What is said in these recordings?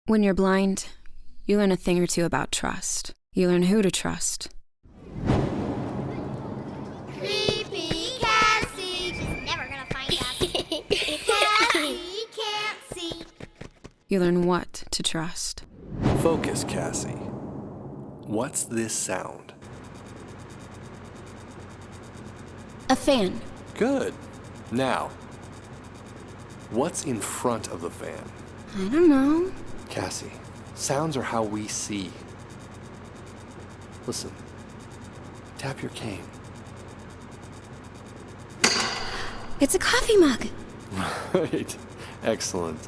When you're blind, you learn a thing or two about trust. You learn who to trust. Creepy Cassie, she's never gonna find us. Cassie can't see. You learn what to trust. Focus, Cassie. What's this sound? A fan. Good. Now, what's in front of the fan? I don't know. Cassie, sounds are how we see. Listen. Tap your cane. It's a coffee mug. Right. Excellent.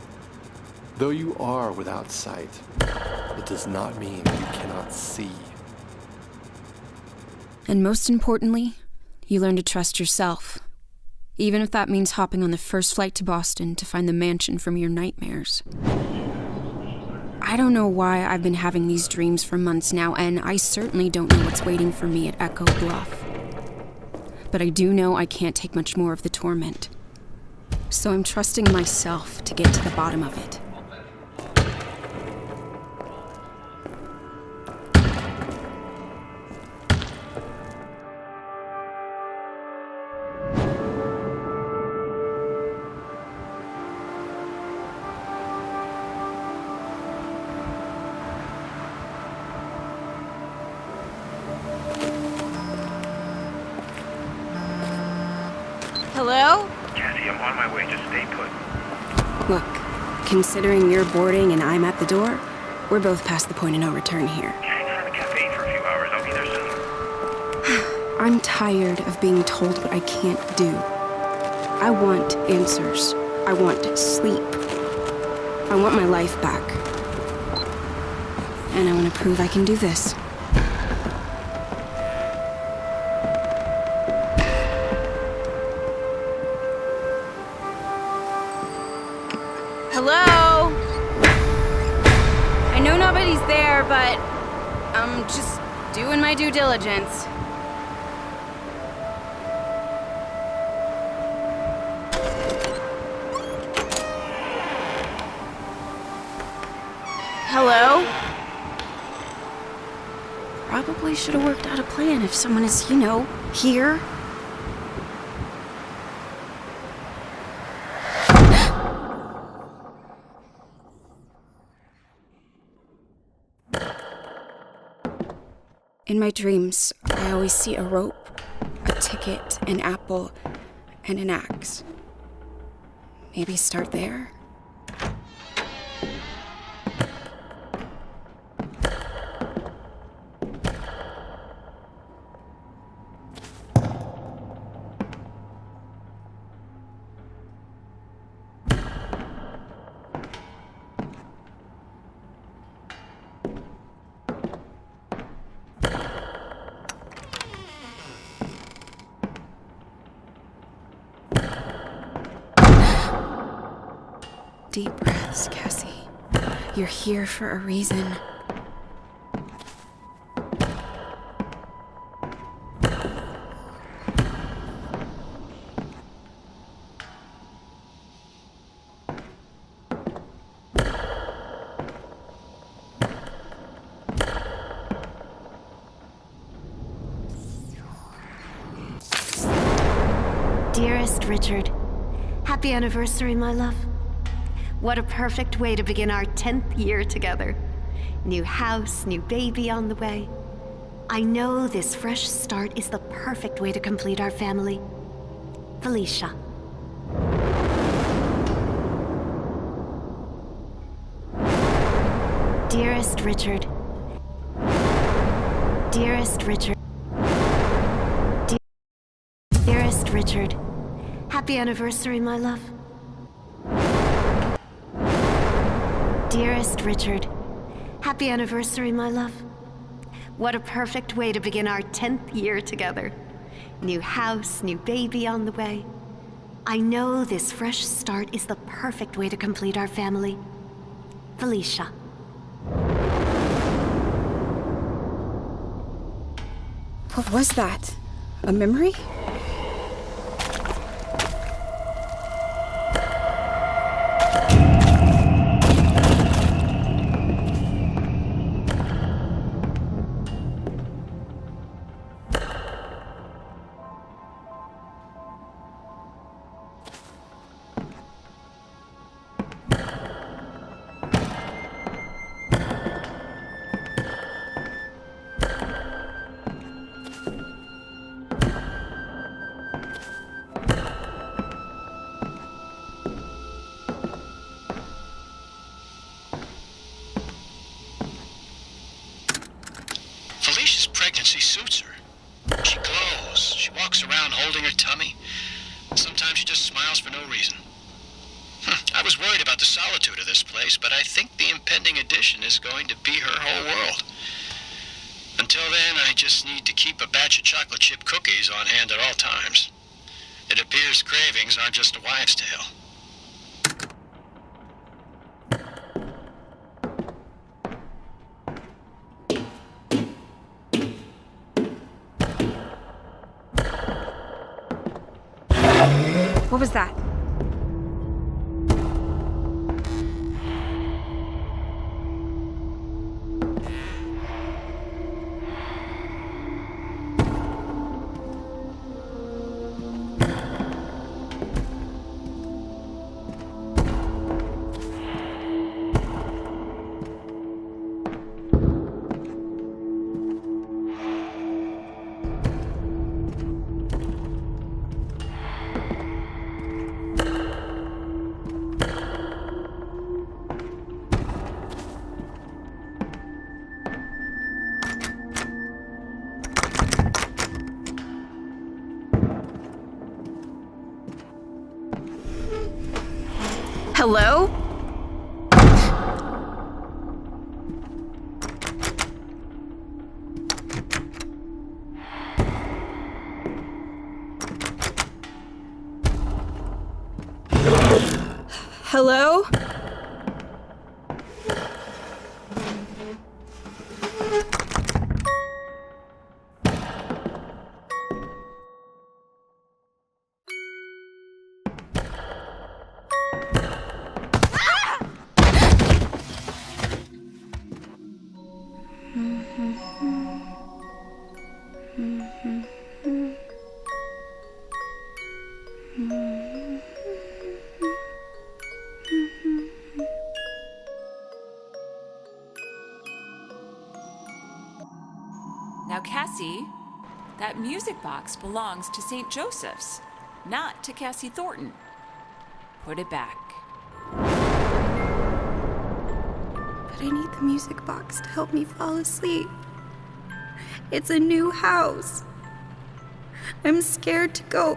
Though you are without sight, it does not mean you cannot see. And most importantly, you learn to trust yourself. Even if that means hopping on the first flight to Boston to find the mansion from your nightmares. I don't know why I've been having these dreams for months now, and I certainly don't know what's waiting for me at Echo Bluff. But I do know I can't take much more of the torment. So I'm trusting myself to get to the bottom of it. Hello? Cassie, I'm on my way. Just stay put. Look, considering you're boarding and I'm at the door, we're both past the point of no return here. Hang out at the cafe for a few hours. I'll be there soon. I'm tired of being told what I can't do. I want answers. I want sleep. I want my life back. And I want to prove I can do this. Hello? I know nobody's there, but I'm just doing my due diligence. Hello? Probably should have worked out a plan if someone is, here. In my dreams, I always see a rope, a ticket, an apple, and an axe. Maybe start there? Deep breaths, Cassie. You're here for a reason. Dearest Richard, happy anniversary, my love. What a perfect way to begin our 10th year together. New house, new baby on the way. I know this fresh start is the perfect way to complete our family. Felicia. Dearest Richard. Dearest Richard. Dearest Richard. Happy anniversary, my love. Dearest Richard, happy anniversary, my love. What a perfect way to begin our 10th year together. New house, new baby on the way. I know this fresh start is the perfect way to complete our family. Felicia. What was that? A memory? pregnancy suits her. She glows. She walks around holding her tummy. Sometimes she just smiles for no reason. I was worried about the solitude of this place, but I think the impending addition is going to be her whole world. Until then, I just need to keep a batch of chocolate chip cookies on hand at all times. It appears cravings aren't just a wives' tale. What was that? Hello? Hello? Now, Cassie, that music box belongs to St. Joseph's, not to Cassie Thornton. Put it back. But I need the music box to help me fall asleep. It's a new house. I'm scared to go.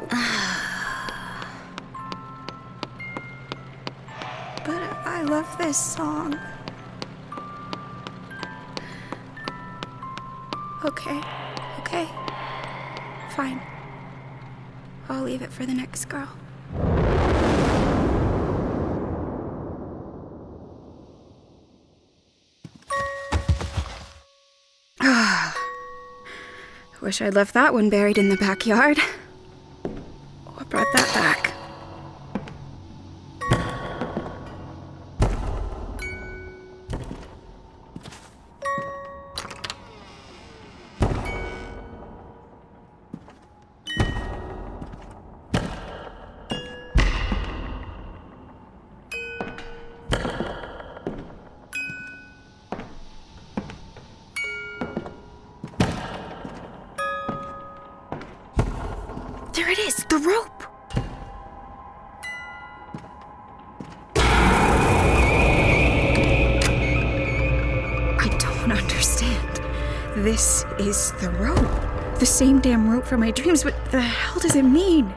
But I love this song. Okay. Fine. I'll leave it for the next girl. Wish I'd left that one buried in the backyard. What brought that back? There it is, the rope! I don't understand. This is the rope. The same damn rope from my dreams. What the hell does it mean?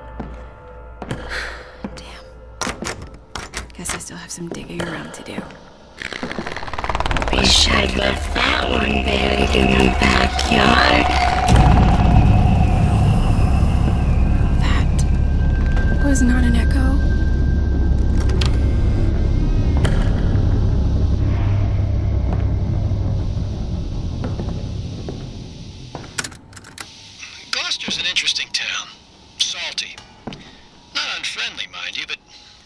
Damn. Guess I still have some digging around to do. Wish I'd left that one buried in the backyard. Was not an echo. Gloucester's an interesting town. Salty. Not unfriendly, mind you, but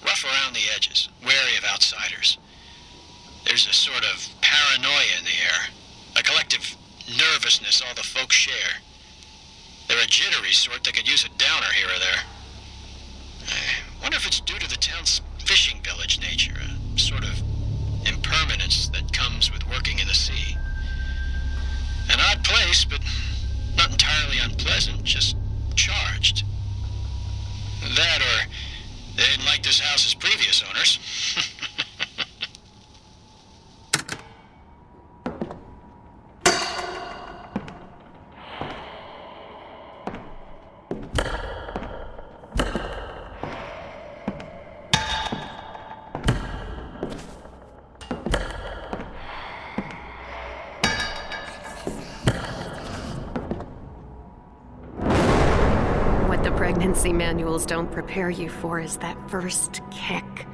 rough around the edges, wary of outsiders. There's a sort of paranoia in the air, a collective nervousness all the folks share. They're a jittery sort that could use a downer here or there. I wonder if it's due to the town's fishing village nature, a sort of impermanence that comes with working in the sea. An odd place, but not entirely unpleasant, just charged. That or they didn't like this house's previous owners. pregnancy manuals don't prepare you for is that first kick.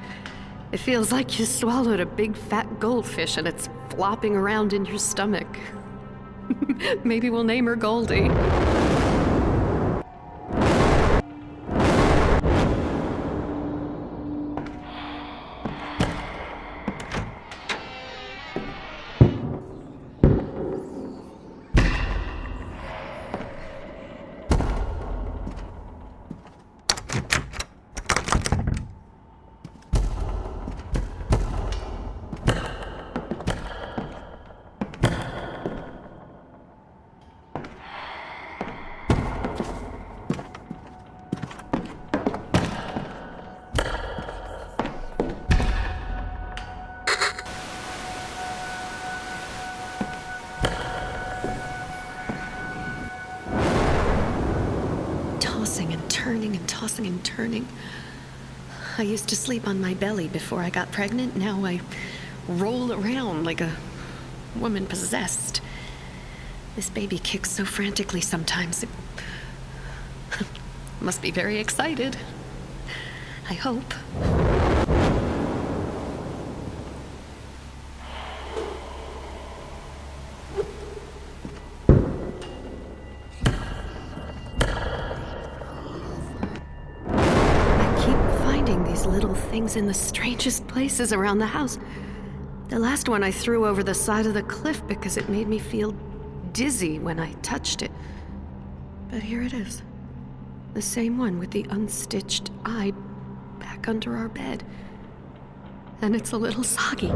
It feels like you swallowed a big fat goldfish and it's flopping around in your stomach. Maybe we'll name her Goldie. Tossing and turning. I used to sleep on my belly before I got pregnant. Now I roll around like a woman possessed. This baby kicks so frantically sometimes. It must be very excited. I hope. In the strangest places around the house. The last one I threw over the side of the cliff because it made me feel dizzy when I touched it. But here it is. The same one with the unstitched eye back under our bed. And it's a little soggy.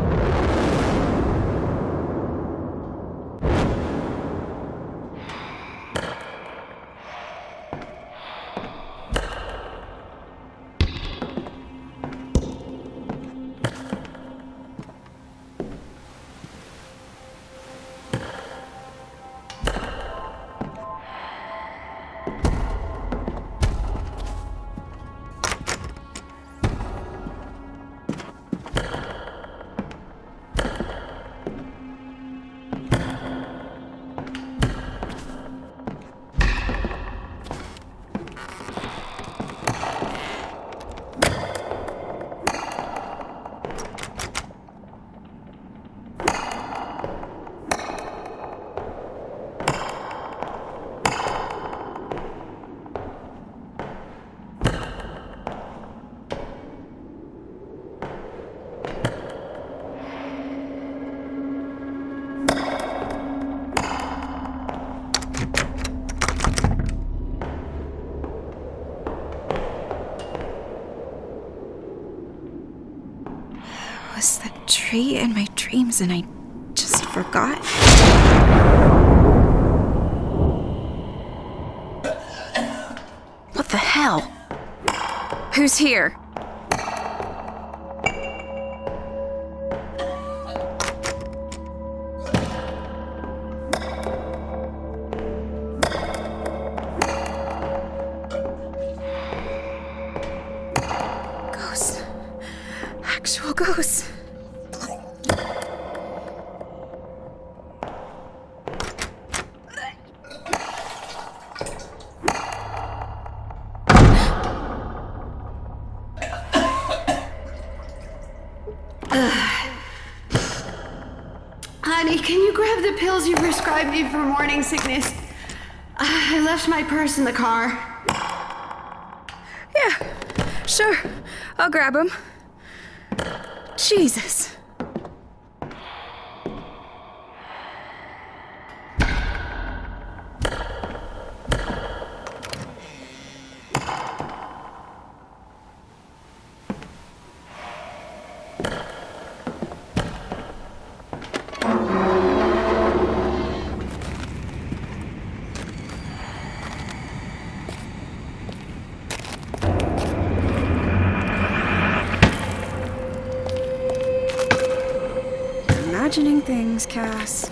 Was that tree in my dreams and I just forgot? What the hell? Who's here? Ghosts. Actual ghosts. Honey, can you grab the pills you prescribed me for morning sickness? I left my purse in the car. Yeah, sure. I'll grab them. Jesus. Imagining things, Cass.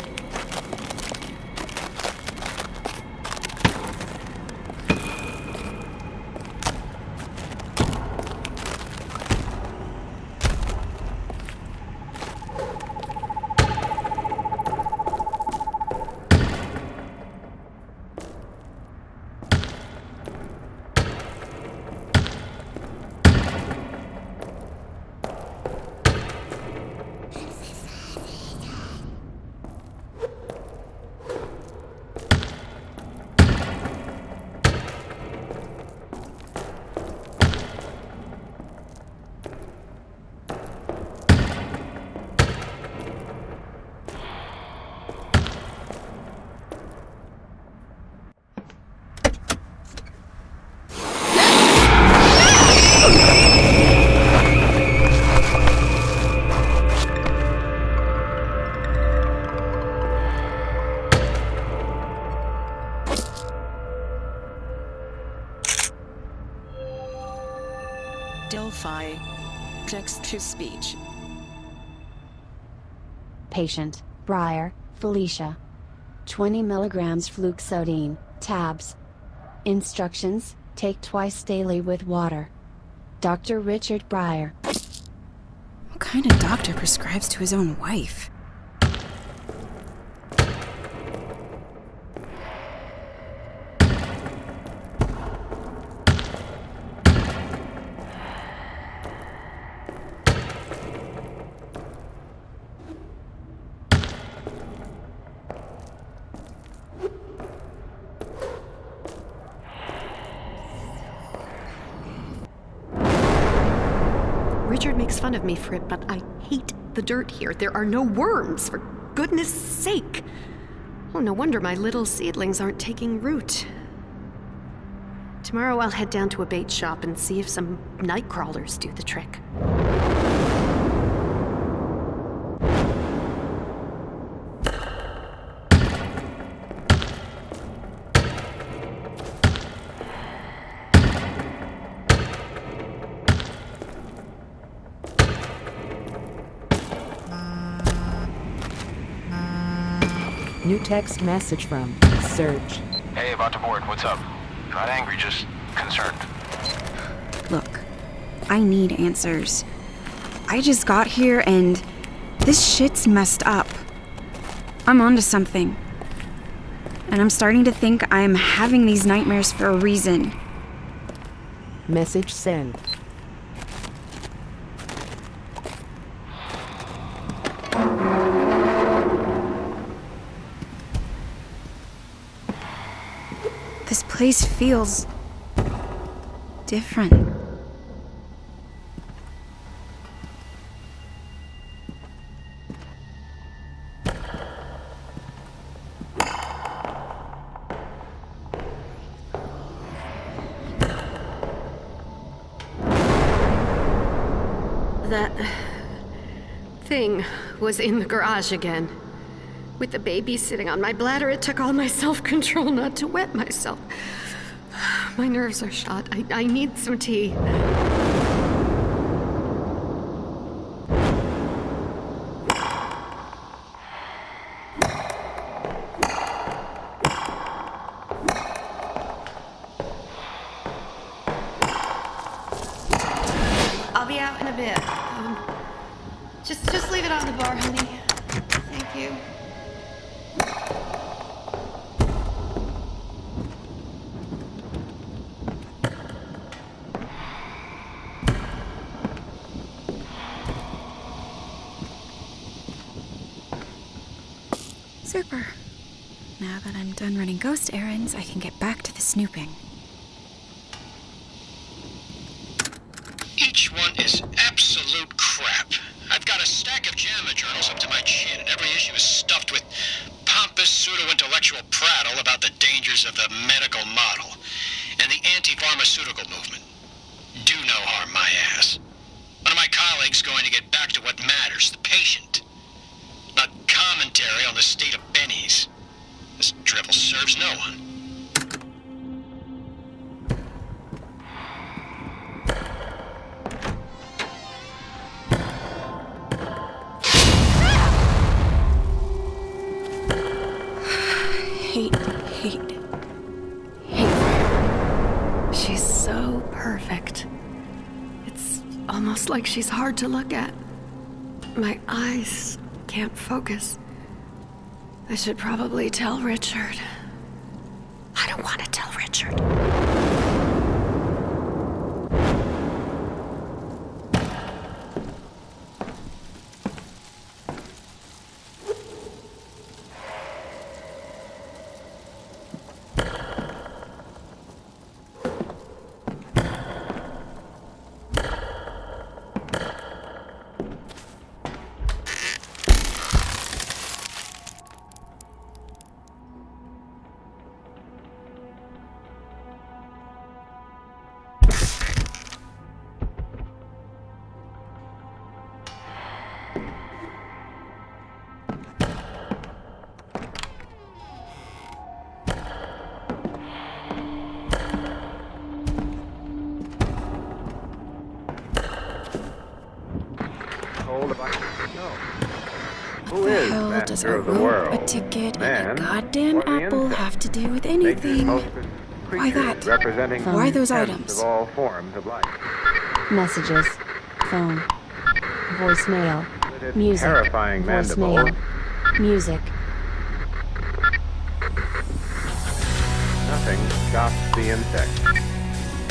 modify text to speech. Patient, Breyer, Felicia. 20 milligrams fluoxetine, tabs. Instructions, take twice daily with water. Dr. Richard Breyer. What kind of doctor prescribes to his own wife? Richard makes fun of me for it, but I hate the dirt here. There are no worms, for goodness sake. Oh, no wonder my little seedlings aren't taking root. Tomorrow I'll head down to a bait shop and see if some night crawlers do the trick. New text message from Serge. Hey, about to board. What's up? Not angry, just concerned. Look, I need answers. I just got here and this shit's messed up. I'm onto something. And I'm starting to think I'm having these nightmares for a reason. Message sent. This place feels different. That thing was in the garage again. With the baby sitting on my bladder, it took all my self-control not to wet myself. My nerves are shot. I need some tea. I'll be out in a bit. Just leave it on the bar, honey. Thank you. Super. Now that I'm done running ghost errands, I can get back to the snooping. Each one is absolute crap. I've got a stack of JAMA journals up to my chin, and every issue is stuffed with pompous pseudo-intellectual prattle about the dangers of the medical model and the anti-pharmaceutical movement. Do no harm, my ass. One of my colleagues going to get back to what matters, the patient. Not commentary on the state of bennies. This drivel serves no one. Hate her. She's so perfect. It's almost like she's hard to look at. My eyes can't focus. I should probably tell Richard. I don't want to tell Richard. What the hell does a rope, a ticket, and a goddamn apple have to do with anything? Why that? Why those items? Messages. Phone. Voicemail. Music. Voicemail. Music. Nothing stops the insects.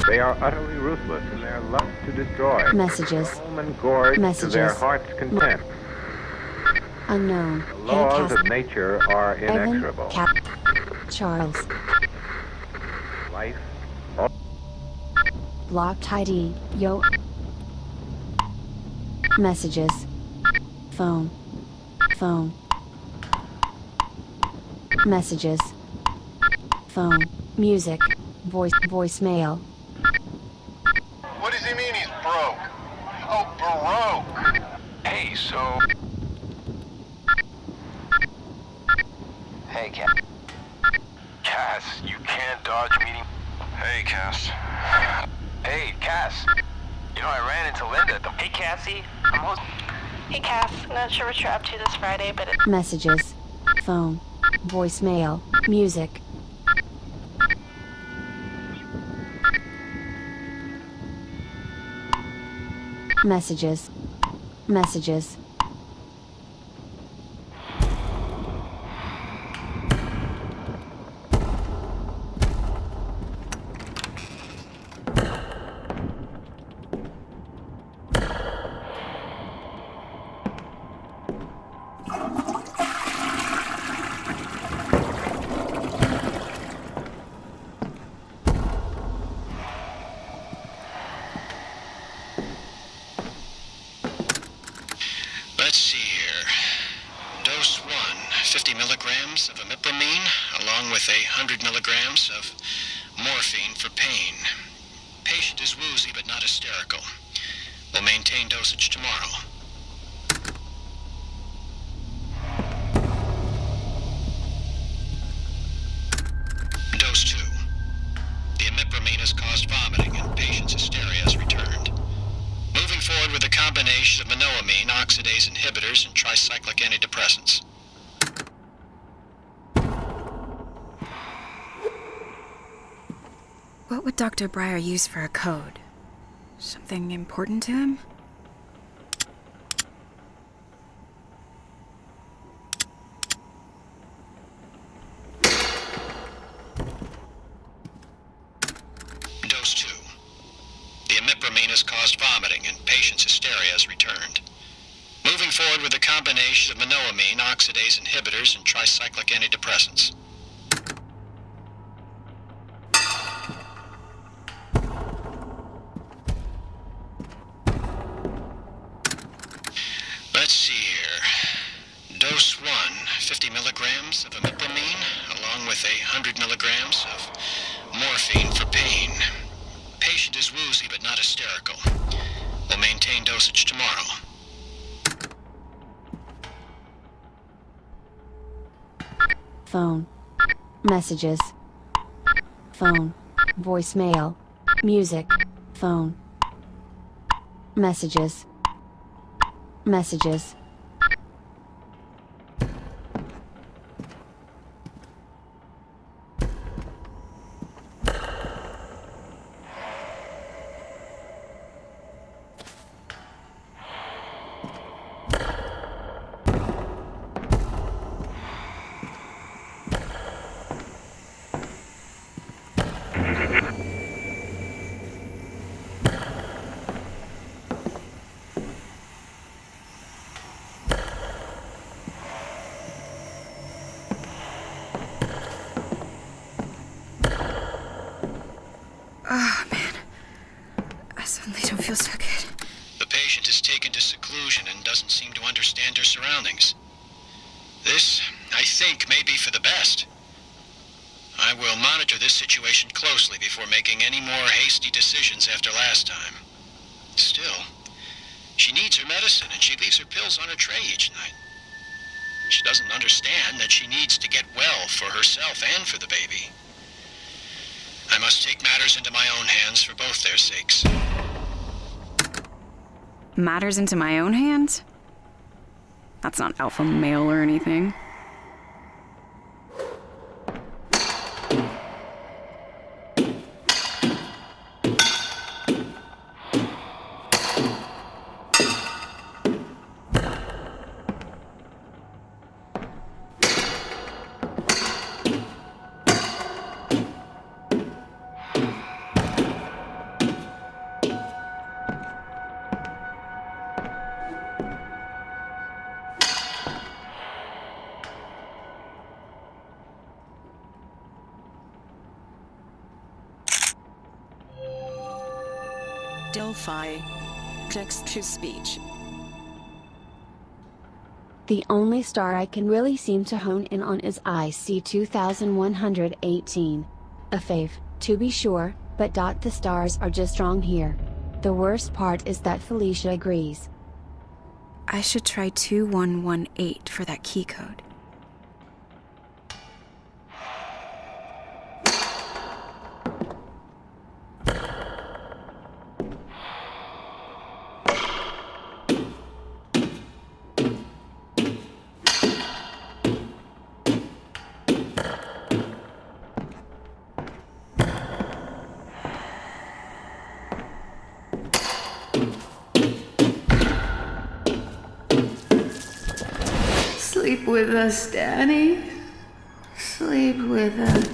They are utterly ruthless in their love to destroy. Messages. Home and gorge Messages. to their heart's content. Unknown. The laws of nature are inexorable. Evan. Charles. Life. Blocked ID. Yo. Messages. Phone. Phone. Messages. Phone. Music. Voicemail. What does he mean he's broke? Oh, baroque. Hey, so... Hey, Cass. Cass, you can't dodge meeting... Hey, Cass. Hey, Cass. You know, I ran into Linda at the... Hey, Cassie. Hey, Cass. I'm not sure what you're up to this Friday, but... Messages. Phone. Voicemail. Music. Messages. Messages. Let's see here. Dose 1, 50 milligrams of imipramine, along with 100 milligrams of morphine for pain. Patient is woozy but not hysterical. Will maintain dosage tomorrow. Dose 2. The imipramine has caused vomiting and patient's hysteria has returned. Moving forward with a combination of monoamine, oxidase inhibitors, and tricyclic antidepressants. What would Dr. Breyer use for a code? Something important to him? Dose 2. The imipramine has caused vomiting and patient's hysteria has returned. Moving forward with a combination of monoamine, oxidase inhibitors, and tricyclic antidepressants. Let's see here. Dose 1, 50 milligrams of imipramine, along with 100 milligrams of morphine for pain. Patient is woozy but not hysterical. Will maintain dosage tomorrow. Phone. Messages. Phone. Voicemail. Music. Phone. Messages. Messages. Oh, man. I suddenly don't feel so good. The patient is taken to seclusion and doesn't seem to understand her surroundings. This, I think, may be for the best. I will monitor this situation closely before making any more hasty decisions after last time. Still, she needs her medicine and she leaves her pills on her tray each night. She doesn't understand that she needs to get well for herself and for the baby. I must take matters into my own hands for both their sakes. Matters into my own hands? That's not alpha male or anything. Delphi. Text-to-speech. The only star I can really seem to hone in on is IC 2118. A fave, to be sure, but the stars are just wrong here. The worst part is that Felicia agrees. I should try 2118 for that key code. Sleep with us, Danny. Sleep with us.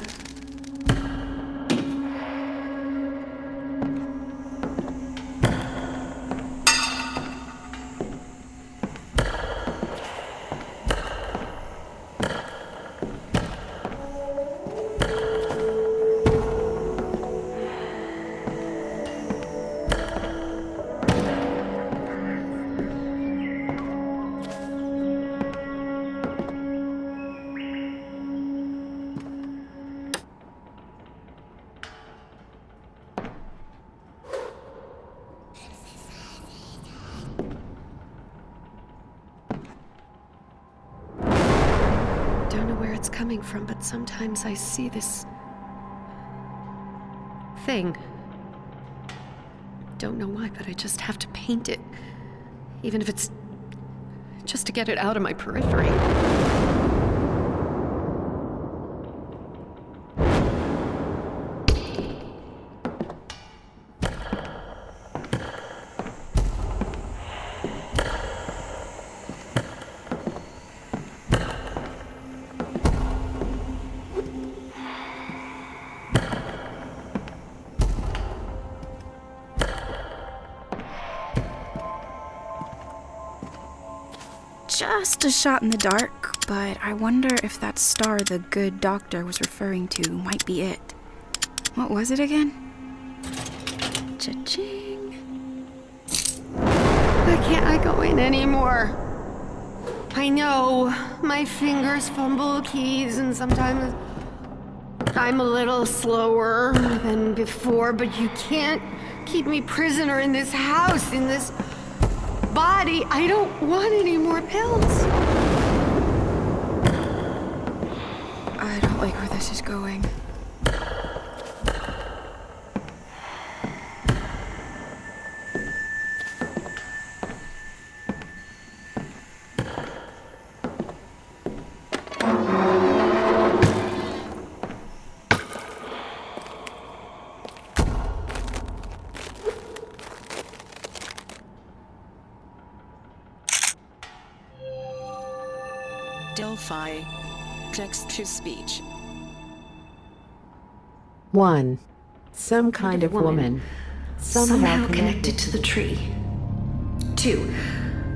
Coming from, but sometimes I see this thing. Don't know why, but I just have to paint it, even if it's just to get it out of my periphery. Just a shot in the dark, but I wonder if that star the good doctor was referring to might be it. What was it again? Cha-ching. Why can't I go in anymore? I know my fingers fumble keys and sometimes I'm a little slower than before, but you can't keep me prisoner in this house, in this body. I don't want any more pills. I don't like where this is going. Delphi. Text-to-speech. 1. Some kind of woman. Somehow connected to the tree. 2.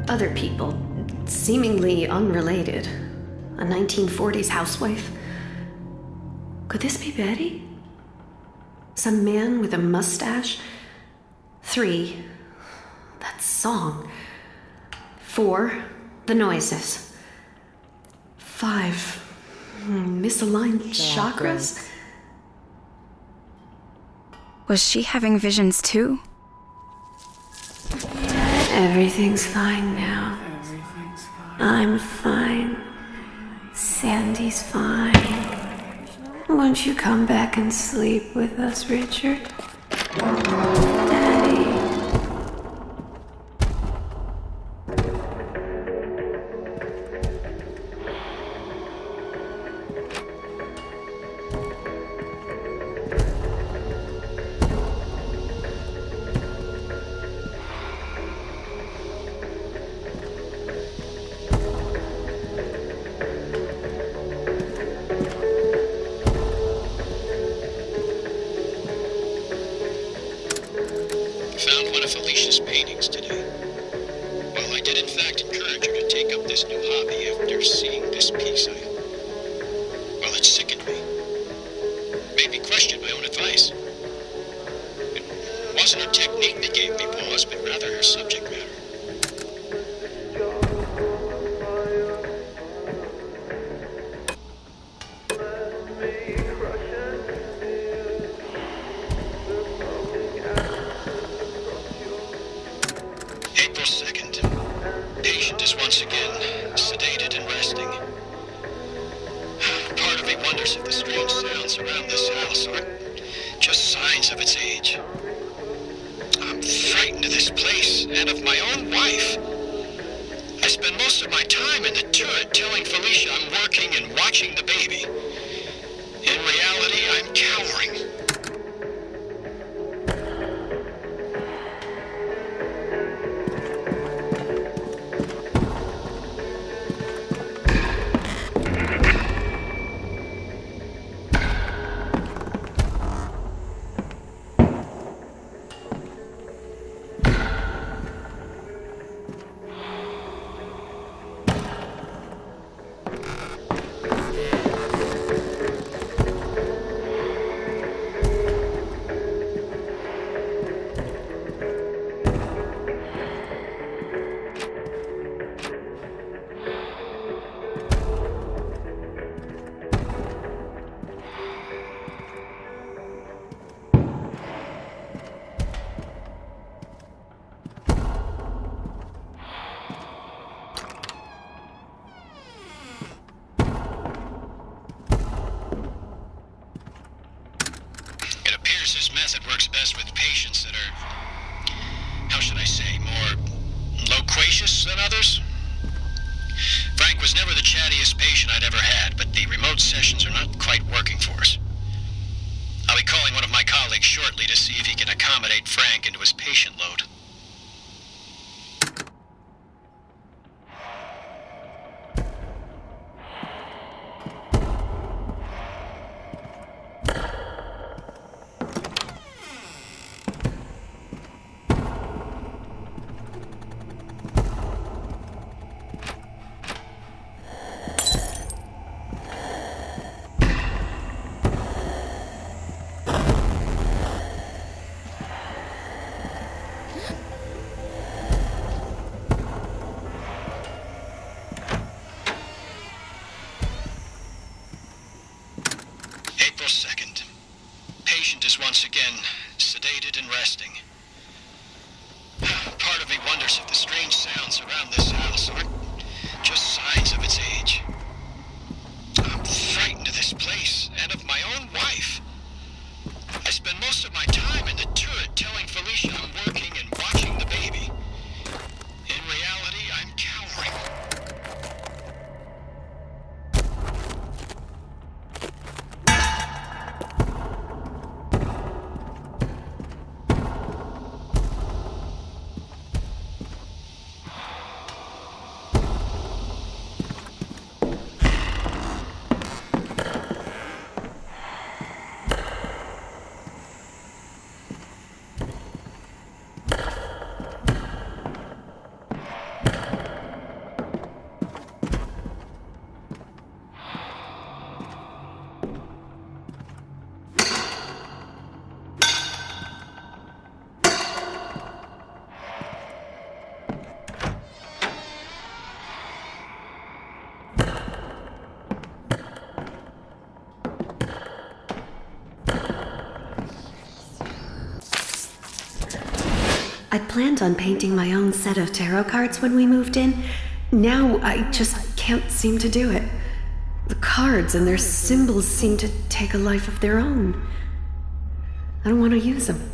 Other people, seemingly unrelated. A 1940s housewife. Could this be Betty? Some man with a mustache? 3. That song. 4. The noises. 5. Misaligned chakras? Was she having visions too? Everything's fine now. I'm fine. Sandy's fine. Won't you come back and sleep with us, Richard? Daddy. new hobby after seeing this piece. Well, it sickened me. Made me question my own advice. It wasn't her technique that gave me pause, but rather her subject matter. April 2nd. Patient is once again sedated and resting. Part of me wonders if the strange sounds around this house aren't just signs of its age. I'm frightened of this place and of my own wife. I spend most of my time in the turret telling Felicia I'm working and watching the baby. In reality, I'm cowering. This method works best with patients that are, how should I say, more loquacious than others. Frank was never the chattiest patient I'd ever had, but the remote sessions are not quite working for us. I'll be calling one of my colleagues shortly to see if he can accommodate Frank into his patient load. April 2nd. Patient is once again sedated and resting. Part of me wonders if the strange sounds around this house aren't just signs of its age. I'm frightened of this place and of my own wife. I spend most of my time in the turret telling Felicia I'm working and watching the baby. In reality, I'm cowering. I planned on painting my own set of tarot cards when we moved in. Now I just can't seem to do it. The cards and their symbols seem to take a life of their own. I don't want to use them.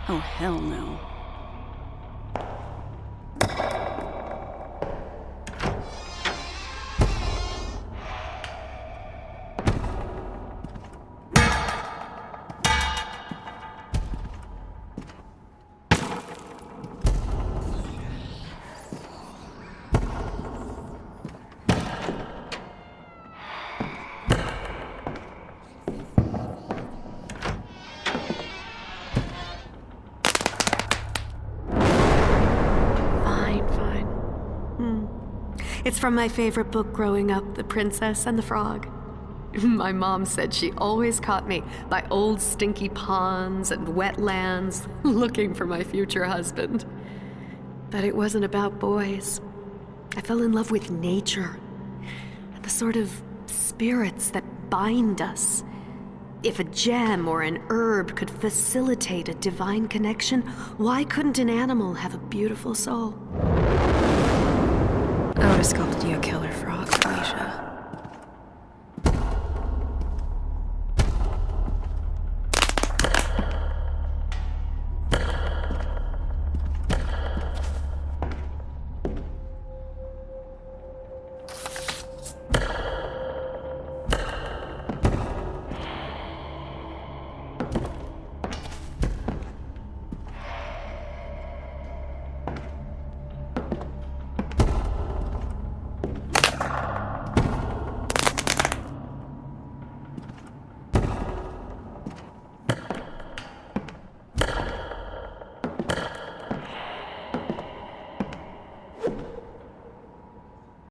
Oh, hell no. It's from my favorite book growing up, The Princess and the Frog. My mom said she always caught me by old stinky ponds and wetlands looking for my future husband. But it wasn't about boys. I fell in love with nature and the sort of spirits that bind us. If a gem or an herb could facilitate a divine connection, why couldn't an animal have a beautiful soul? I would have sculpted you a killer frog, Felicia.